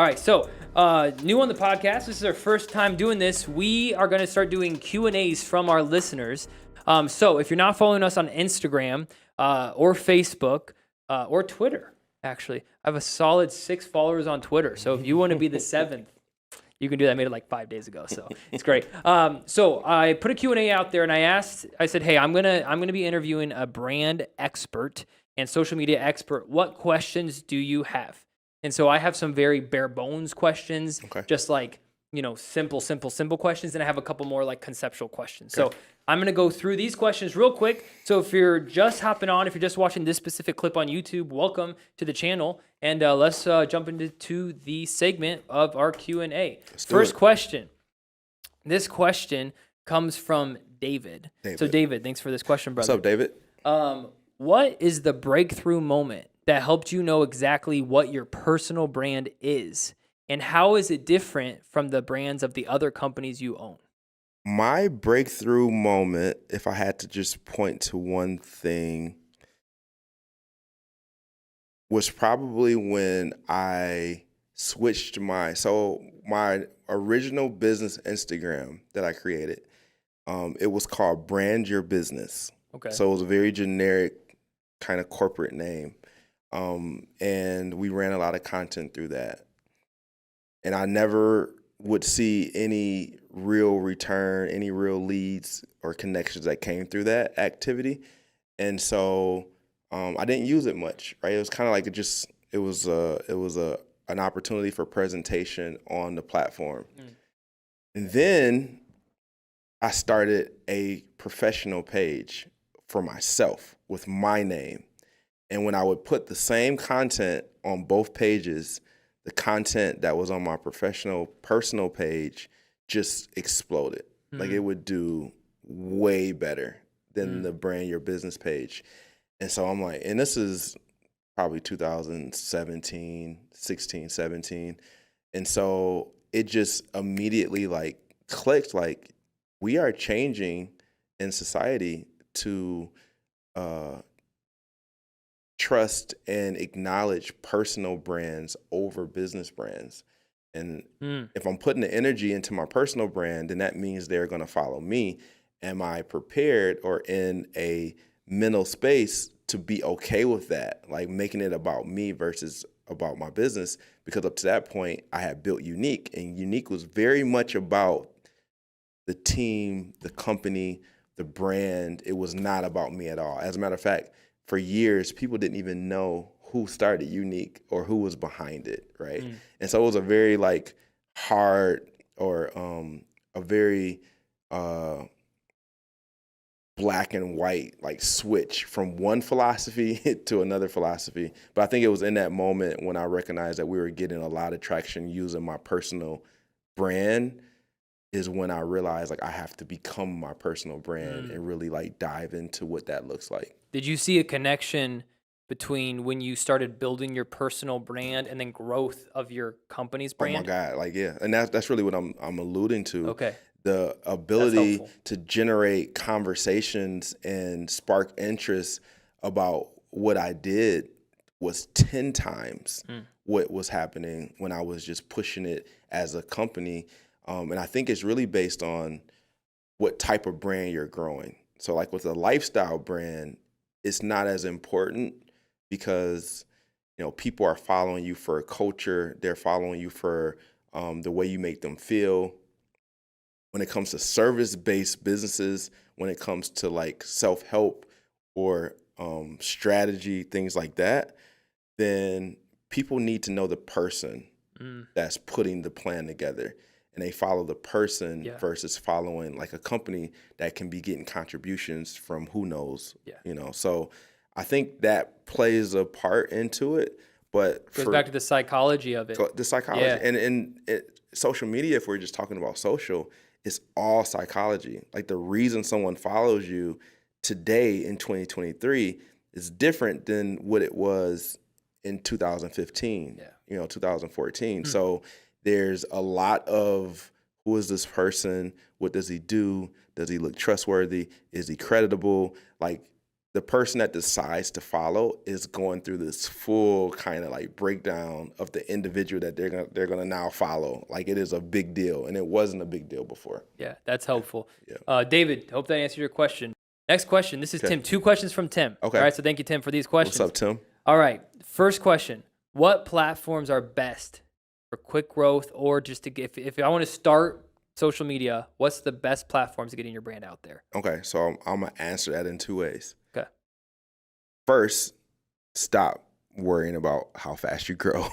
All right, so new on the podcast. This is our first time doing this. We are going to start doing Q&As from our listeners. So if you're not following us on Instagram or Facebook or Twitter, actually, I have a solid 6 followers on Twitter. So if you want to be the 7th, you can do that. I made it like 5 days ago, so it's great. So I put a Q&A out there, and I said, hey, I'm gonna be interviewing a brand expert and social media expert. What questions do you have? And so I have some very bare bones questions, just like, simple questions. And I have a couple more like conceptual questions. Okay. So I'm going to go through these questions real quick. So if you're just hopping on, if you're just watching this specific clip on YouTube, welcome to the channel. And let's jump into the segment of our Q&A. First question. This question comes from David. So David, thanks for this question, brother. What's up, David? What is the breakthrough moment that helped you know exactly what your personal brand is? And how is it different from the brands of the other companies you own? My breakthrough moment, if I had to just point to one thing, was probably when I switched my original business Instagram that I created. It was called Brand Your Business. Okay. So it was a very generic kind of corporate name. And we ran a lot of content through that. And I never would see any real return, any real leads or connections that came through that activity. And so I didn't use it much, right? It was kind of like it was an opportunity for presentation on the platform. And then I started a professional page for myself with my name. And when I would put the same content on both pages, the content that was on my professional personal page just exploded. Like it would do way better than the Brand Your Business page. And so I'm like, and this is probably 2017, 16, 17. And so it just immediately like clicked, like we are changing in society to trust and acknowledge personal brands over business brands. And if I'm putting the energy into my personal brand, then that means they're going to follow me. Am I prepared or in a mental space to be okay with that? Like making it about me versus about my business, because up to that point I had built Unique, and Unique was very much about the team, the company, the brand. It was not about me at all. As a matter of fact, for years, people didn't even know who started Unique or who was behind it, right? And so it was a very like hard or a very black and white like switch from one philosophy to another philosophy. But I think it was in that moment when I recognized that we were getting a lot of traction using my personal brand is when I realized like I have to become my personal brand and really like dive into what that looks like. Did you see a connection between when you started building your personal brand and then growth of your company's brand? Oh my God, like yeah, and that's really what I'm alluding to. Okay. The ability to generate conversations and spark interest about what I did was 10 times what was happening when I was just pushing it as a company. And I think it's really based on what type of brand you're growing. So like with a lifestyle brand, it's not as important because, people are following you for a culture. They're following you for the way you make them feel. When it comes to service-based businesses, when it comes to like self-help or strategy, things like that, then people need to know the person that's putting the plan together. And they follow the person versus following like a company that can be getting contributions from who knows, So I think that plays a part into it. But goes back to the psychology of it. The psychology. And social media, if we're just talking about social, it's all psychology. Like the reason someone follows you today in 2023 is different than what it was in 2015, 2014. So there's a lot of who is this person? What does he do? Does he look trustworthy? Is he creditable? Like the person that decides to follow is going through this full kind of like breakdown of the individual that they're gonna now follow. Like it is a big deal, and it wasn't a big deal before. Yeah, that's helpful. Yeah. David, hope that answered your question. Next question. This is Okay. Tim. 2 questions from Tim. Okay. All right, so thank you, Tim, for these questions. What's up, Tim? All right, first question. What platforms are best for quick growth, or just to get, if I want to start social media, what's the best platforms to getting your brand out there? Okay, so I'm gonna answer that in 2 ways. Okay. First, stop worrying about how fast you grow.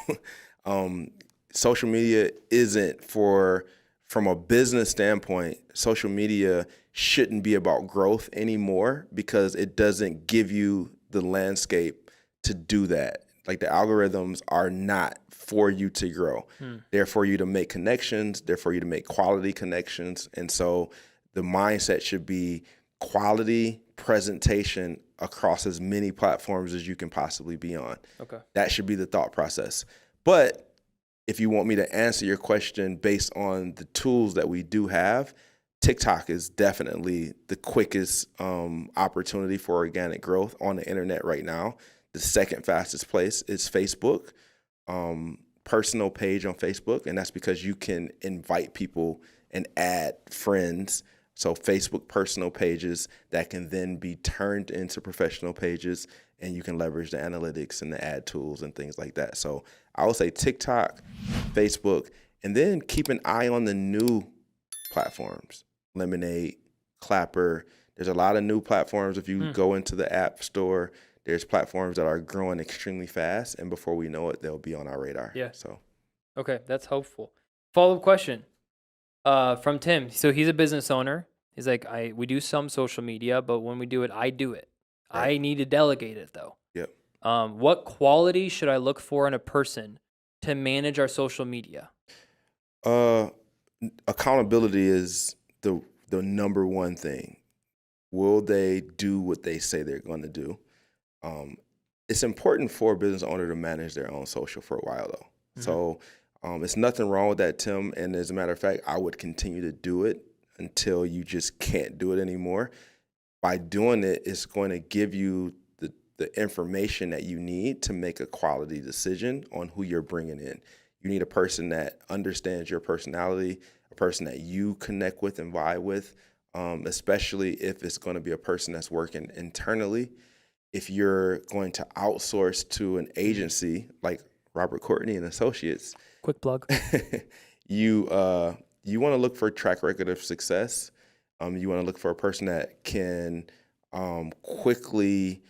Social media isn't from a business standpoint, social media shouldn't be about growth anymore because it doesn't give you the landscape to do that. Like the algorithms are not for you to grow. They're for you to make connections. They're for you to make quality connections. And so the mindset should be quality presentation across as many platforms as you can possibly be on. Okay. That should be the thought process. But if you want me to answer your question based on the tools that we do have, TikTok is definitely the quickest opportunity for organic growth on the internet right now. The second fastest place is Facebook, personal page on Facebook, and that's because you can invite people and add friends. So Facebook personal pages that can then be turned into professional pages, and you can leverage the analytics and the ad tools and things like that. So I would say TikTok, Facebook, and then keep an eye on the new platforms, Lemonade, Clapper. There's a lot of new platforms. If you go into the App Store, there's platforms that are growing extremely fast, and before we know it, they'll be on our radar. Yeah. So, okay, that's helpful. Follow-up question from Tim. So he's a business owner. He's like, we do some social media, but when we do it, I do it. Right. I need to delegate it though. Yep. What quality should I look for in a person to manage our social media? Accountability is the number one thing. Will they do what they say they're going to do? It's important for a business owner to manage their own social for a while, though. Mm-hmm. So it's nothing wrong with that, Tim. And as a matter of fact, I would continue to do it until you just can't do it anymore. By doing it, it's going to give you the information that you need to make a quality decision on who you're bringing in. You need a person that understands your personality, a person that you connect with and vibe with, especially if it's going to be a person that's working internally. If you're going to outsource to an agency like Robert Courtney and Associates, quick plug, you want to look for a track record of success. You want to look for a person that can quickly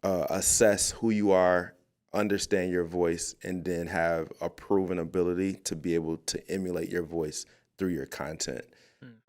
assess who you are, understand your voice, and then have a proven ability to be able to emulate your voice through your content.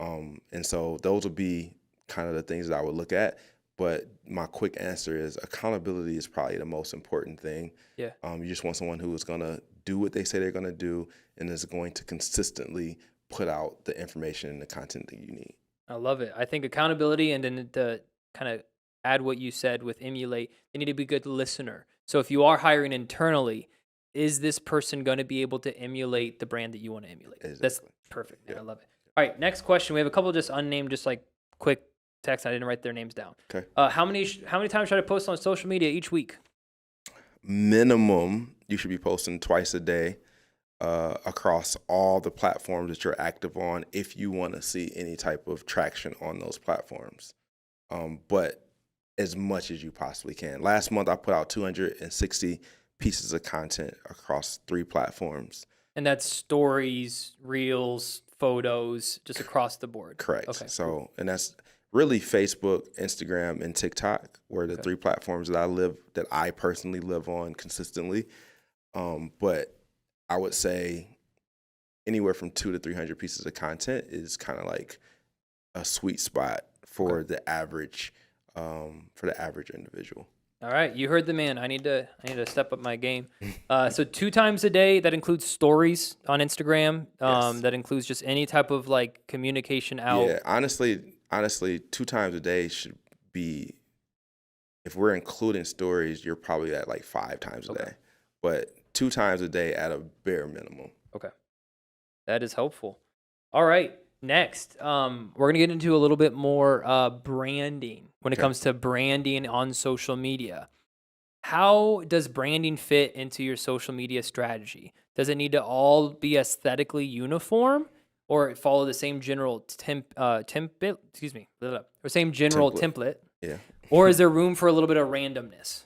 And so those would be kind of the things that I would look at. But my quick answer is accountability is probably the most important thing. Yeah. You just want someone who is going to do what they say they're going to do and is going to consistently put out the information and the content that you need. I love it. I think accountability, and then to kind of add what you said with emulate, they need to be a good listener. So if you are hiring internally, is this person going to be able to emulate the brand that you want to emulate? Exactly. That's perfect. Yeah. Yeah. I love it. All right, next question. We have a couple just unnamed, just like quick text. I didn't write their names down. Okay. How many times should I post on social media each week? Minimum, you should be posting twice a day across all the platforms that you're active on if you want to see any type of traction on those platforms. But as much as you possibly can. Last month, I put out 260 pieces of content across 3 platforms. And that's stories, reels, photos, just across the board. Correct. Okay. So, and that's really Facebook, Instagram, and TikTok were the 3 platforms that I personally live on consistently. But I would say anywhere from 200 to 300 pieces of content is kind of like a sweet spot for the average individual. All right, you heard the man. I need to step up my game. So 2 times a day, that includes stories on Instagram. Yes. That includes just any type of like communication out. Yeah, honestly, 2 times a day should be, if we're including stories, you're probably at like 5 times a day. But 2 times a day at a bare minimum. Okay, that is helpful. All right, Next, we're gonna get into a little bit more branding when it Okay. comes to branding on social media. How does branding fit into your social media strategy? Does it need to all be aesthetically uniform, or follow the same general template? Excuse me, or same general Template. template, Yeah. or is there room for a little bit of randomness?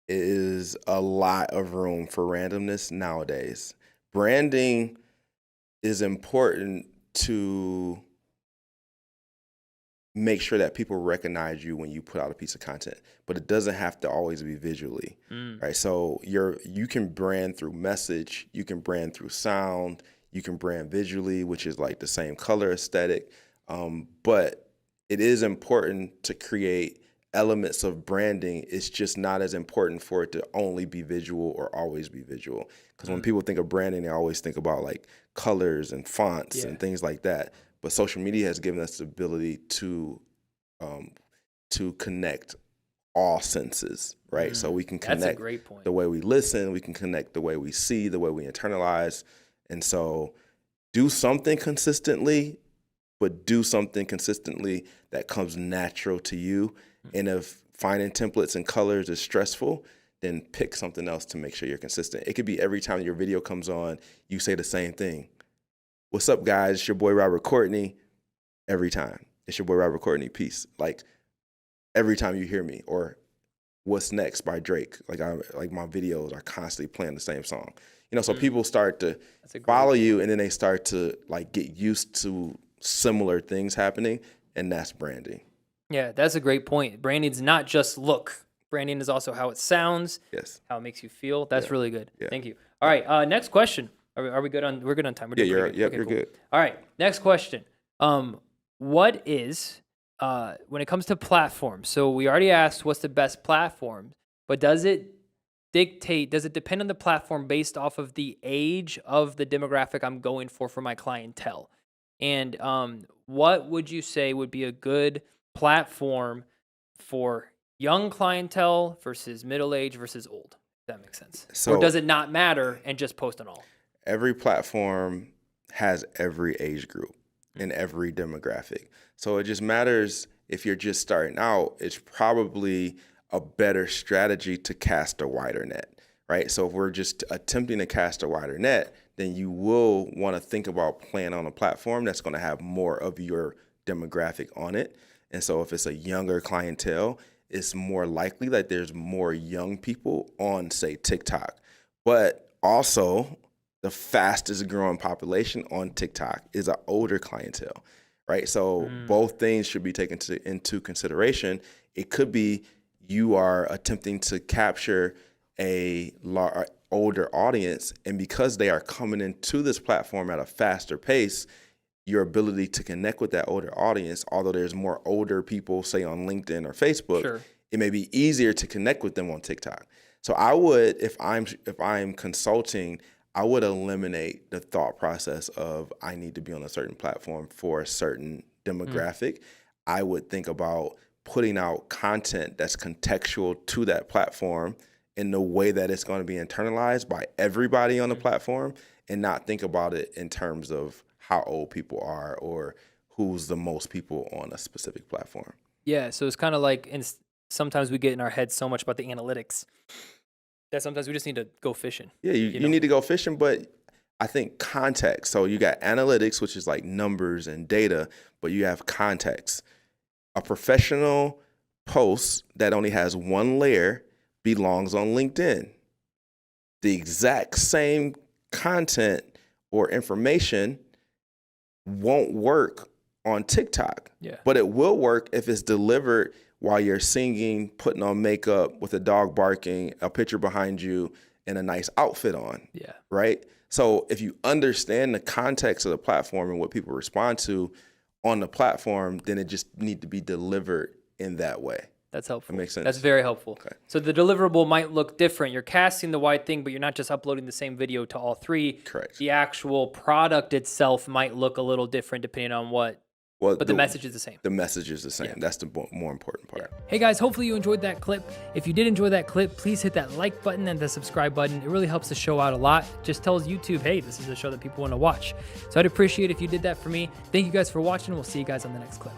It is a lot of room for randomness nowadays. Branding is important to make sure that people recognize you when you put out a piece of content, but it doesn't have to always be visually, Mm. right? So you can brand through message, you can brand through sound, you can brand visually, which is like the same color aesthetic. But it is important to create elements of branding. It's just not as important for it to only be visual or always be visual. Because when people think of branding, they always think about like colors and fonts Yeah. and things like that. But social media has given us the ability um, to connect all senses, right? So we can That's a connect great point. the way we listen, we can connect the way we see, the way we internalize. And so do something consistently, but do something consistently that comes natural to you. And if finding templates and colors is stressful, then pick something else to make sure you're consistent. It could be every time your video comes on, you say the same thing. What's up, guys? It's your boy Robert Courtney. Every time. It's your boy Robert Courtney. Peace. Like every time you hear me, or What's Next by Drake. Like my videos are constantly playing the same song. So people start to That's a great follow point. you, and then they start to like get used to similar things happening, and that's branding. Yeah, that's a great point. Branding's not just look. Branding is also how it sounds, Yes. how it makes you feel. That's Yeah. really good. Yeah. Thank you. All right, next question. Are we good on? We're good on time. We're Yeah, doing pretty good. Okay, you're cool. good. All right, next question. What is when it comes to platforms? So we already asked what's the best platform, but does it dictate? Does it depend on the platform based off of the age of the demographic I'm going for my clientele? And what would you say would be a good platform for young clientele versus middle age versus old? If that makes sense. Or So does it not matter and just post on all? every platform has every age group and every demographic. So it just matters if you're just starting out, it's probably a better strategy to cast a wider net, right? So if we're just attempting to cast a wider net, then you will want to think about playing on a platform that's going to have more of your demographic on it. And so if it's a younger clientele, it's more likely that there's more young people on, say, TikTok. But also, the fastest growing population on TikTok is an older clientele, right? So both things should be taken into consideration. It could be you are attempting to capture a older audience, and because they are coming into this platform at a faster pace, your ability to connect with that older audience, although there's more older people, say on LinkedIn or Facebook, Sure. it may be easier to connect with them on TikTok. So I would, if I'm consulting, I would eliminate the thought process of I need to be on a certain platform for a certain demographic. I would think about putting out content that's contextual to that platform in the way that it's going to be internalized by everybody on the platform, and not think about it in terms of how old people are or who's the most people on a specific platform. Yeah, so it's kind of like sometimes we get in our heads so much about the analytics that sometimes we just need to go fishing. Yeah, you know? need to go fishing, but I think context. So you got analytics, which is like numbers and data, but you have context. A professional post that only has one layer belongs on LinkedIn. The exact same content or information won't work on TikTok. Yeah. But it will work if it's delivered while you're singing, putting on makeup with a dog barking, a picture behind you, and a nice outfit on. Yeah. Right? So if you understand the context of the platform and what people respond to on the platform, then it just need to be delivered in that way. That's helpful. That makes sense. That's very helpful. Okay. So the deliverable might look different. You're casting the wide thing, but you're not just uploading the same video to all three. Correct. The actual product itself might look a little different depending on what Well, but the message is the same. The message is the same. Yeah. That's the more important part. Yeah. Hey guys, hopefully you enjoyed that clip. If you did enjoy that clip, please hit that like button and the subscribe button. It really helps the show out a lot. Just tells YouTube, hey, this is a show that people want to watch. So I'd appreciate if you did that for me. Thank you guys for watching. We'll see you guys on the next clip.